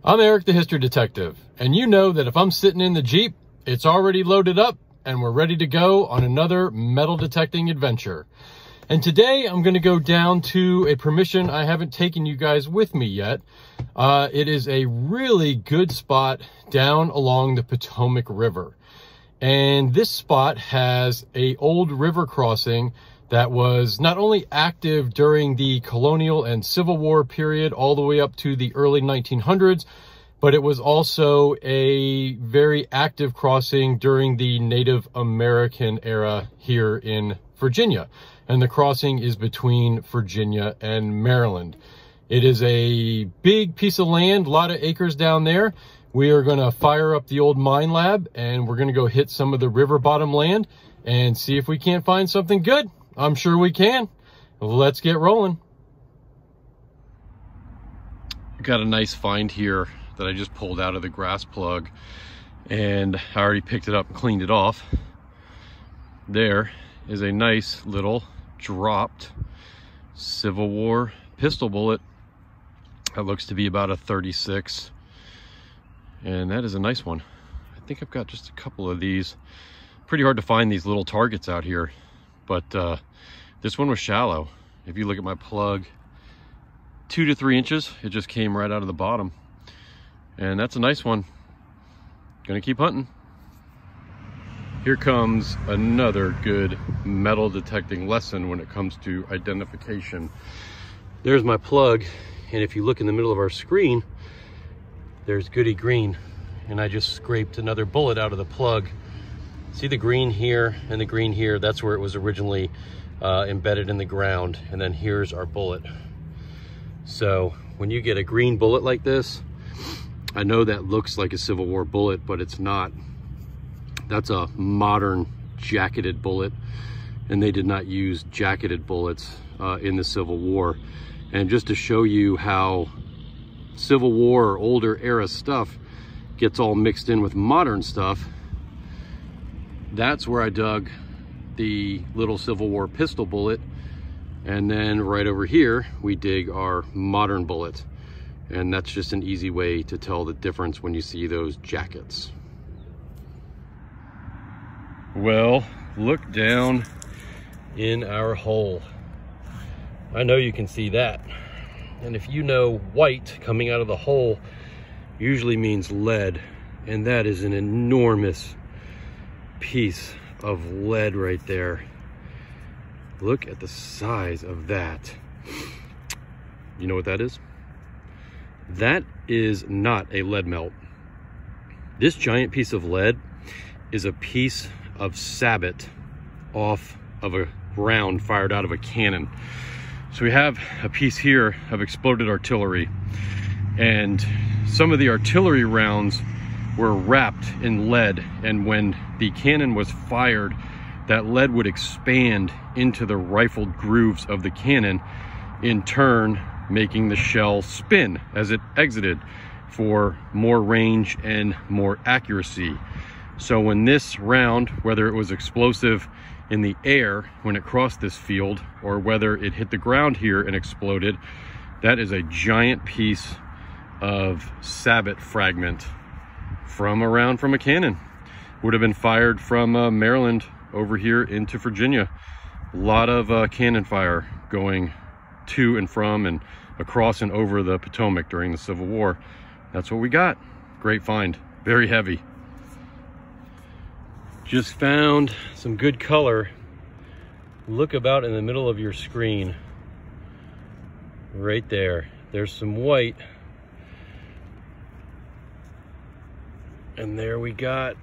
I'm Eric the History Detective, and you know that if I'm sitting in the Jeep, it's already loaded up and we're ready to go on another metal detecting adventure. And today I'm going to go down to a permission I haven't taken you guys with me yet. It is a really good spot down along the Potomac River. And this spot has an old river crossing that was not only active during the colonial and Civil War period all the way up to the early 1900s, but it was also a very active crossing during the Native American era here in Virginia. And the crossing is between Virginia and Maryland. It is a big piece of land, a lot of acres down there. We are going to fire up the old mine lab and we're going to go hit some of the river bottom land and see if we can't find something good. I'm sure we can. Let's get rolling. Got a nice find here that I just pulled out of the grass plug, and I already picked it up and cleaned it off. There is a nice little dropped Civil War pistol bullet that looks to be about a 36, and that is a nice one. I think I've got just a couple of these. Pretty hard to find these little targets out here, but this one was shallow. If you look at my plug, 2 to 3 inches, it just came right out of the bottom, and that's a nice one. Gonna keep hunting. Here comes another good metal detecting lesson when it comes to identification. There's my plug, and if you look in the middle of our screen, there's Goody Green, and I just scraped another bullet out of the plug. See the green here and the green here? That's where it was originally embedded in the ground, and then here's our bullet. So when you get a green bullet like this, I know that looks like a Civil War bullet, but it's not. That's a modern jacketed bullet, and they did not use jacketed bullets in the Civil War. And just to show you how Civil War or older era stuff gets all mixed in with modern stuff, that's where I dug the little Civil War pistol bullet, and then right over here we dig our modern bullet. And that's just an easy way to tell the difference when you see those jackets. Well, look down in our hole. I know you can see that. And if you know, white coming out of the hole usually means lead, and that is an enormous piece of lead right there. Look at the size of that. You know what that is? That is not a lead melt. This giant piece of lead is a piece of sabot off of a round fired out of a cannon. So we have a piece here of exploded artillery, and some of the artillery rounds were wrapped in lead, and when the cannon was fired, that lead would expand into the rifled grooves of the cannon, in turn making the shell spin as it exited for more range and more accuracy. So when this round, whether it was explosive in the air when it crossed this field, or whether it hit the ground here and exploded, that is a giant piece of sabot fragment from a round from a cannon. Would have been fired from Maryland over here into Virginia. A lot of cannon fire going to and from and across and over the Potomac during the Civil War. That's what we got. Great find, very heavy. Just found some good color. Look about in the middle of your screen. Right there. There's some white. And there we got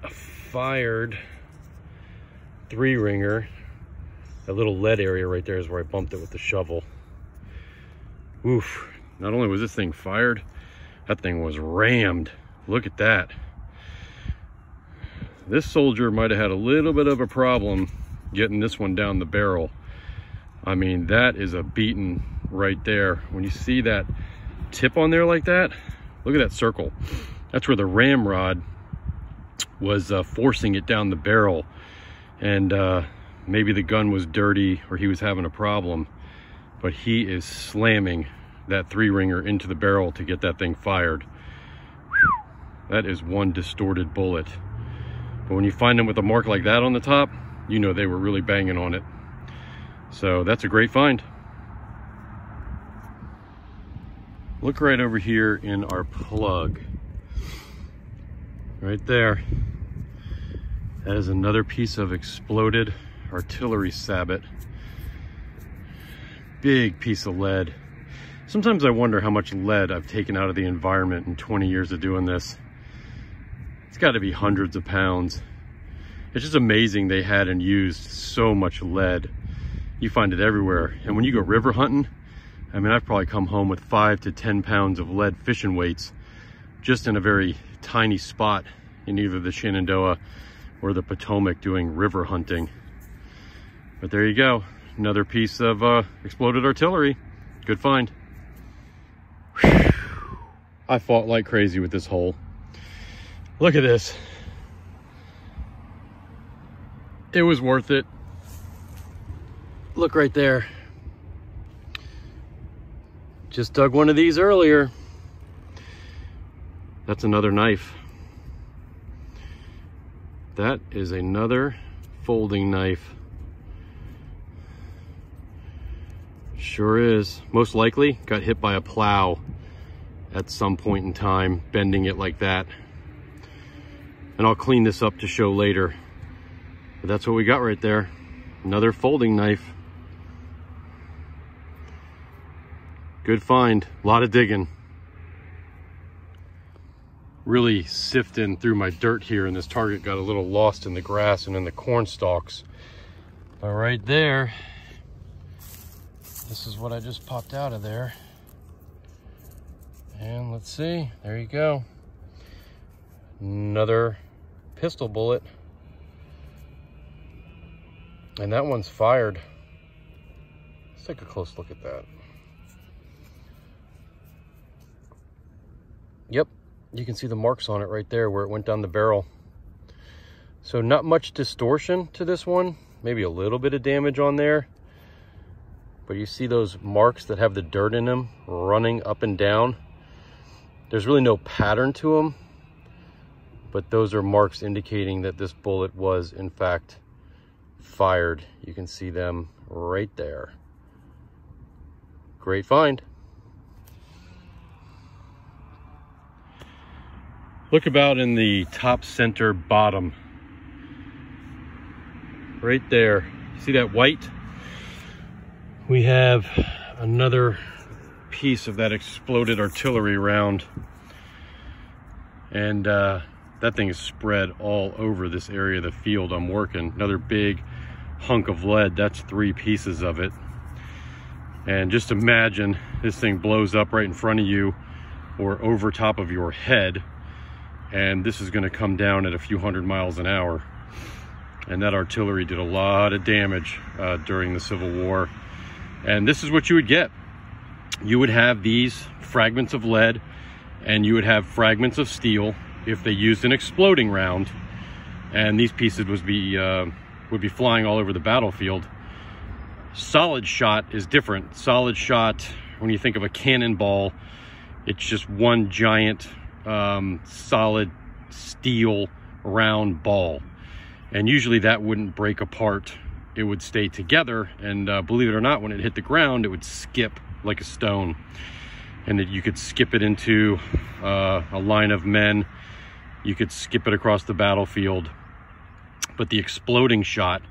a fired 3-ringer. That little lead area right there is where I bumped it with the shovel. Oof. Not only was this thing fired, that thing was rammed. Look at that. This soldier might have had a little bit of a problem getting this one down the barrel. I mean, that is a beating right there. When you see that tip on there like that, look at that circle. That's where the ramrod was forcing it down the barrel. And maybe the gun was dirty or he was having a problem, but he is slamming that 3-ringer into the barrel to get that thing fired. That is one distorted bullet. But when you find them with a mark like that on the top, you know they were really banging on it. So that's a great find. Look right over here in our plug. Right there. That is another piece of exploded artillery sabot. Big piece of lead. Sometimes I wonder how much lead I've taken out of the environment in 20 years of doing this. It's got to be hundreds of pounds. It's just amazing they had and used so much lead. You find it everywhere. And when you go river hunting, I mean, I've probably come home with 5 to 10 pounds of lead fishing weights just in a very tiny spot in either the Shenandoah or the Potomac doing river hunting. But there you go. Another piece of exploded artillery. Good find. Whew. I fought like crazy with this hole. Look at this. It was worth it. Look right there. Just dug one of these earlier. That's another knife. That is another folding knife. Sure is. Most likely got hit by a plow at some point in time, bending it like that. And I'll clean this up to show later. But that's what we got right there. Another folding knife. Good find. A lot of digging. Really sifting through my dirt here, and this target got a little lost in the grass and in the corn stalks. But right there, this is what I just popped out of there. And let's see, there you go. Another pistol bullet. And that one's fired. Let's take a close look at that. Yep, you can see the marks on it right there where it went down the barrel. So not much distortion to this one, maybe a little bit of damage on there. But you see those marks that have the dirt in them running up and down. There's really no pattern to them, but those are marks indicating that this bullet was in fact fired. You can see them right there. Great find. Look about in the top center bottom. Right there. See that white? We have another piece of that exploded artillery round. And that thing is spread all over this area of the field I'm working. Another big hunk of lead. That's 3 pieces of it. And just imagine this thing blows up right in front of you or over top of your head. And this is going to come down at a few hundred miles an hour. And that artillery did a lot of damage during the Civil War. And this is what you would get. You would have these fragments of lead, and you would have fragments of steel if they used an exploding round. And these pieces would be flying all over the battlefield. Solid shot is different. Solid shot, when you think of a cannonball, it's just one giant solid steel round ball, and usually that wouldn't break apart. It would stay together, and believe it or not, when it hit the ground, it would skip like a stone, and that you could skip it into a line of men. You could skip it across the battlefield. But the exploding shot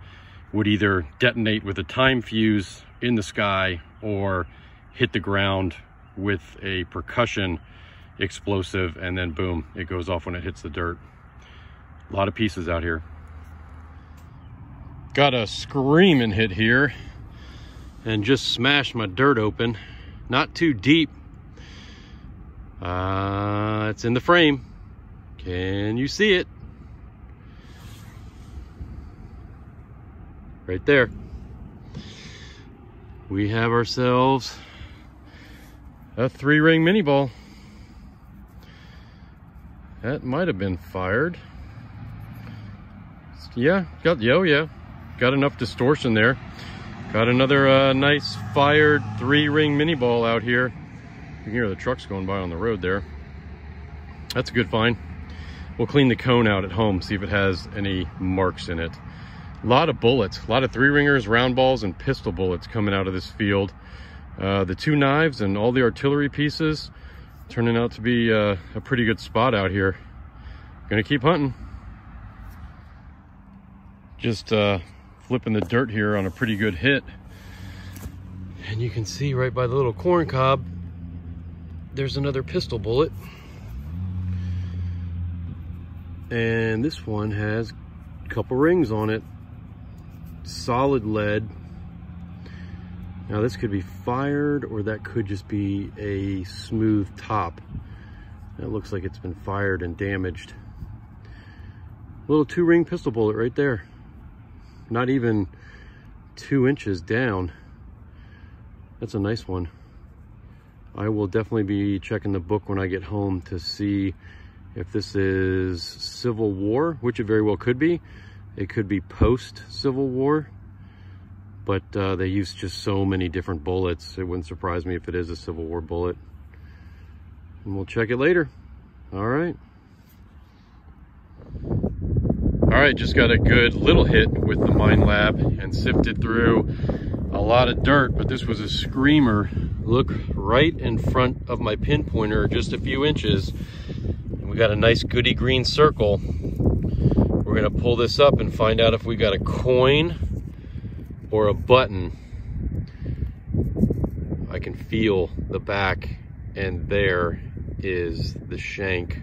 would either detonate with a time fuse in the sky or hit the ground with a percussion explosive, and then boom, it goes off when it hits the dirt. A lot of pieces out here. Got a screaming hit here and just smashed my dirt open. Not too deep. It's in the frame. Can you see it? Right there. We have ourselves a 3-ring mini ball. That might have been fired. Yeah, got enough distortion there. Got another nice fired 3-ring mini ball out here. You can hear the trucks going by on the road there. That's a good find. We'll clean the cone out at home, see if it has any marks in it. A lot of bullets, a lot of 3-ringers, round balls, and pistol bullets coming out of this field. The 2 knives and all the artillery pieces turning out to be a pretty good spot out here. Gonna keep hunting. Just flipping the dirt here on a pretty good hit. And you can see right by the little corn cob, there's another pistol bullet. And this one has a couple rings on it. Solid lead. Now this could be fired, or that could just be a smooth top. That looks like it's been fired and damaged. Little 2-ring pistol bullet right there. Not even 2 inches down. That's a nice one. I will definitely be checking the book when I get home to see if this is Civil War, which it very well could be. It could be post-Civil War, but they use just so many different bullets. It wouldn't surprise me if it is a Civil War bullet. And we'll check it later. All right. All right, just got a good little hit with the Mine Lab and sifted through a lot of dirt, but this was a screamer. Look right in front of my pinpointer, just a few inches. We got a nice goody green circle. We're gonna pull this up and find out if we got a coin or a button. I can feel the back, and there is the shank.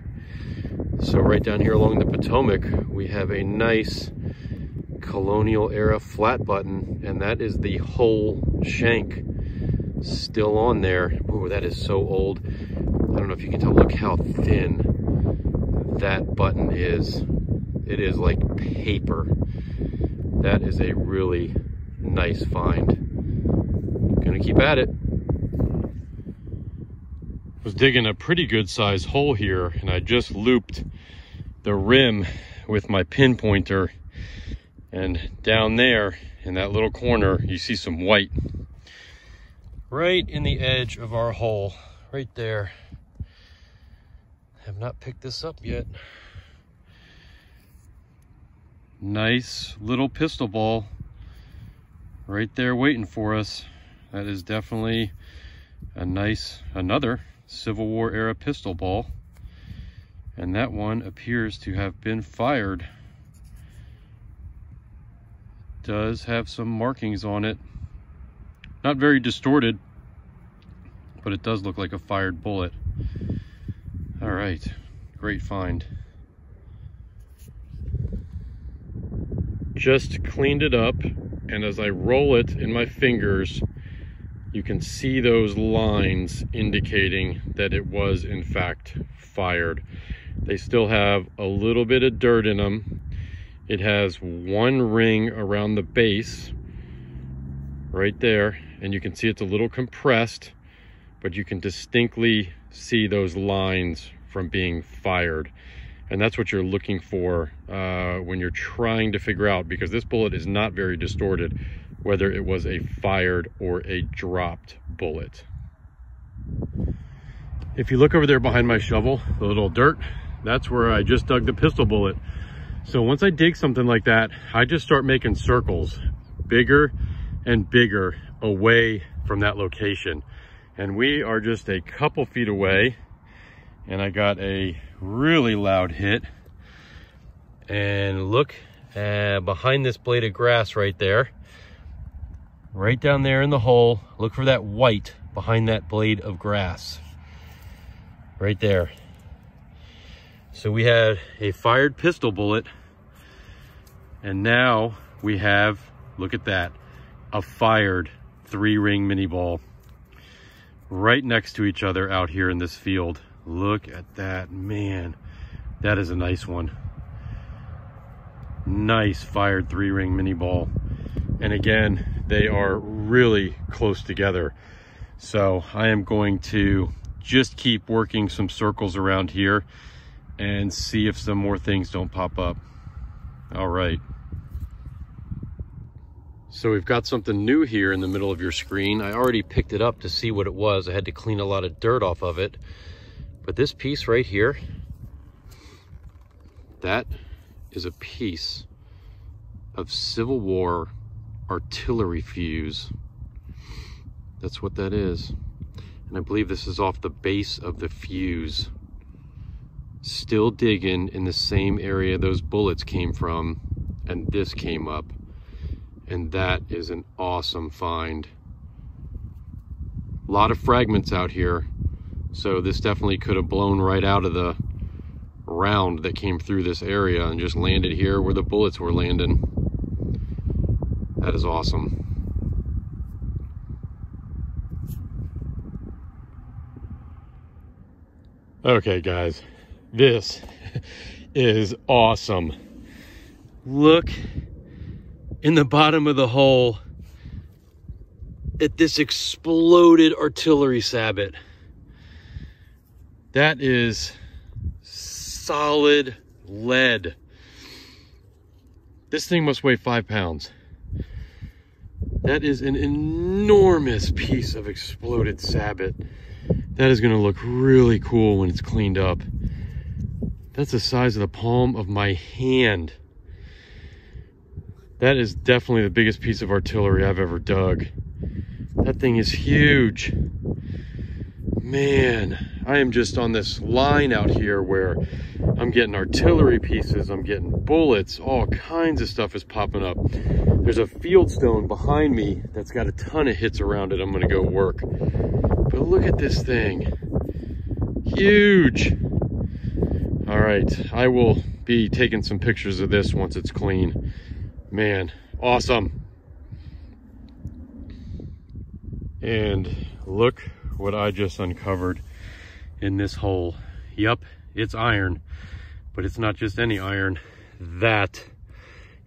So right down here along the Potomac, we have a nice colonial era flat button, and that is the whole shank still on there. Ooh, that is so old. I don't know if you can tell, look how thin that button is. It is like paper. That is a really nice find. Gonna keep at it. Was digging a pretty good sized hole here, and I just looped the rim with my pinpointer, and down there in that little corner you see some white right in the edge of our hole right there. Have not picked this up yet. Nice little pistol ball right there waiting for us. That is definitely a nice, another Civil War era pistol ball, and that one appears to have been fired. Does have some markings on it, not very distorted, but it does look like a fired bullet. All right, great find. Just cleaned it up, and as I roll it in my fingers, you can see those lines indicating that it was in fact fired. They still have a little bit of dirt in them. It has 1 ring around the base right there, and you can see it's a little compressed, but you can distinctly see those lines from being fired. And that's what you're looking for when you're trying to figure out, because this bullet is not very distorted, whether it was a fired or a dropped bullet. If you look over there behind my shovel, the little dirt, that's where I just dug the pistol bullet. So once I dig something like that, I just start making circles, bigger and bigger, away from that location. And we are just a couple feet away, and I got a really loud hit. And look behind this blade of grass right there, right down there in the hole, look for that white behind that blade of grass right there. So we had a fired pistol bullet, and now we have, look at that, a fired 3-ring mini ball right next to each other out here in this field. Look at that, man. That is a nice one. Nice fired 3-ring mini ball. And again, they are really close together. So I am going to just keep working some circles around here and see if some more things don't pop up. All right. So we've got something new here in the middle of your screen. I already picked it up to see what it was. I had to clean a lot of dirt off of it. But this piece right here, that is a piece of Civil War artillery fuse. That's what that is. And I believe this is off the base of the fuse. Still digging in the same area those bullets came from, and this came up. And that is an awesome find. A lot of fragments out here, so this definitely could have blown right out of the round that came through this area and just landed here where the bullets were landing. That is awesome. Okay guys, this is awesome. Look in the bottom of the hole at this exploded artillery sabot. That is solid lead. This thing must weigh 5 pounds. That is an enormous piece of exploded sabot. That is gonna look really cool when it's cleaned up. That's the size of the palm of my hand. That is definitely the biggest piece of artillery I've ever dug. That thing is huge. Man, I am just on this line out here where I'm getting artillery pieces, I'm getting bullets, all kinds of stuff is popping up. There's a field stone behind me that's got a ton of hits around it. I'm gonna go work. But look at this thing. Huge. All right, I will be taking some pictures of this once it's clean. Man, awesome. And look what I just uncovered in this hole. Yup, it's iron, but it's not just any iron. That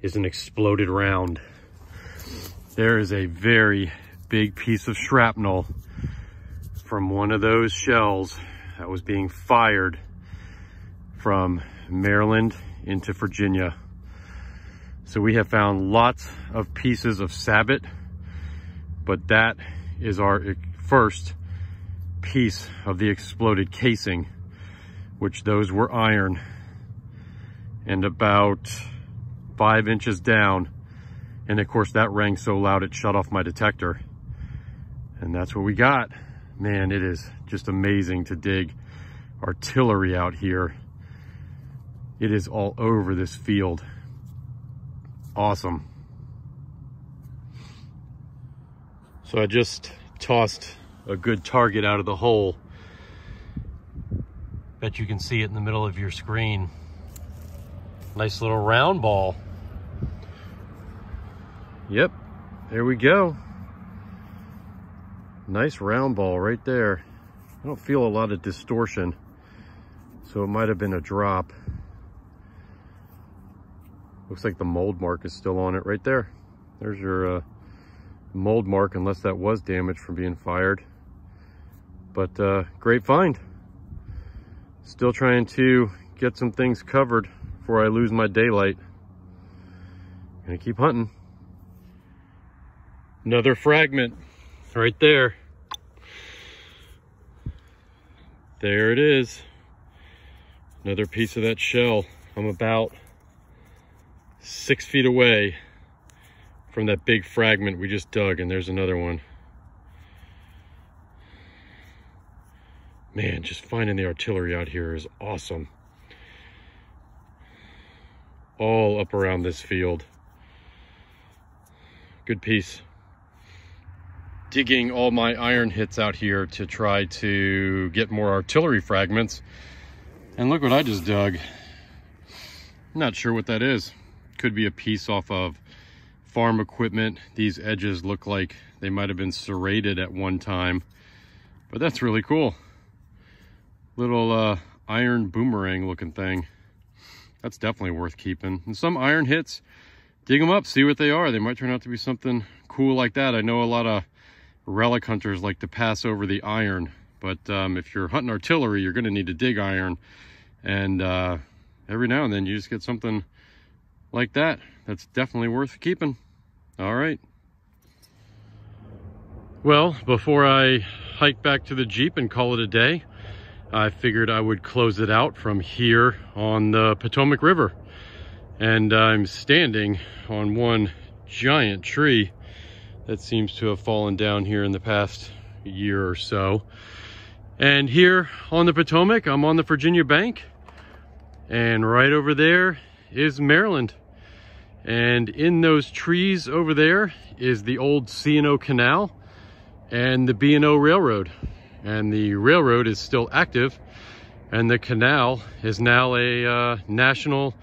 is an exploded round. There is a very big piece of shrapnel from one of those shells that was being fired from Maryland into Virginia. So we have found lots of pieces of sabot, but that is our first piece of the exploded casing, which those were iron, and about 5 inches down. And of course that rang so loud it shut off my detector. And that's what we got. Man, it is just amazing to dig artillery out here. It is all over this field. Awesome. So I just tossed a good target out of the hole. Bet you can see it in the middle of your screen. Nice little round ball. Yep, there we go. Nice round ball right there. I don't feel a lot of distortion, so it might have been a drop. Looks like the mold mark is still on it right there. There's your mold mark, unless that was damaged from being fired. But great find. Still trying to get some things covered before I lose my daylight. Gonna keep hunting. Another fragment right there. There it is. Another piece of that shell. I'm about 6 feet away from that big fragment we just dug, and there's another one. Man, just finding the artillery out here is awesome. All up around this field. Good piece. Digging all my iron hits out here to try to get more artillery fragments. And look what I just dug. I'm not sure what that is. Could be a piece off of farm equipment. These edges look like they might have been serrated at one time, but that's really cool. Little iron boomerang looking thing. That's definitely worth keeping. And some iron hits, dig them up, see what they are. They might turn out to be something cool like that. I know a lot of relic hunters like to pass over the iron, but if you're hunting artillery, you're going to need to dig iron, and every now and then you just get something like that. That's definitely worth keeping. All right. Well, before I hike back to the Jeep and call it a day, I figured I would close it out from here on the Potomac River. And I'm standing on one giant tree that seems to have fallen down here in the past year or so. And here on the Potomac, I'm on the Virginia bank, and right over there is Maryland. And in those trees over there is the old C&O Canal and the B&O Railroad. And the railroad is still active, and the canal is now a National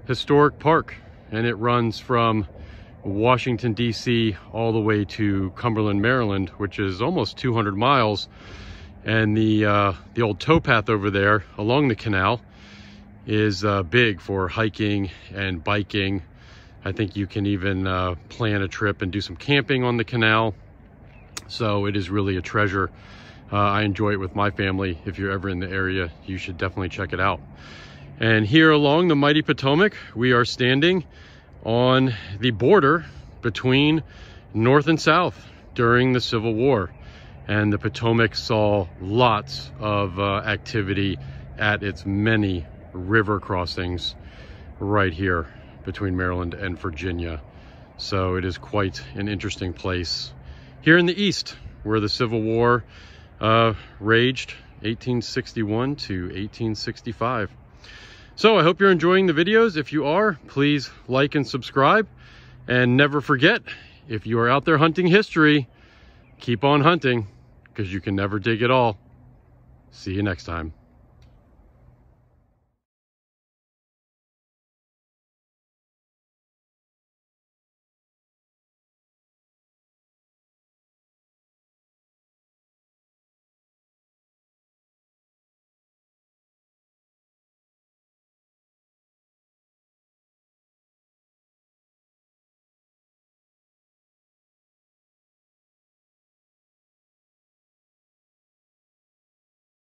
Historic Park, and it runs from Washington, D.C. all the way to Cumberland, Maryland, which is almost 200 miles. And the old towpath over there along the canal is big for hiking and biking. I think you can even plan a trip and do some camping on the canal. So it is really a treasure. I enjoy it with my family. If you're ever in the area, you should definitely check it out. And here along the mighty Potomac, we are standing on the border between North and South during the Civil War. And the Potomac saw lots of activity at its many river crossings right here between Maryland and Virginia. So it is quite an interesting place here in the East, where the Civil War raged 1861 to 1865. So I hope you're enjoying the videos. If you are, please like and subscribe. And never forget, if you are out there hunting history, keep on hunting, because you can never dig it all. See you next time.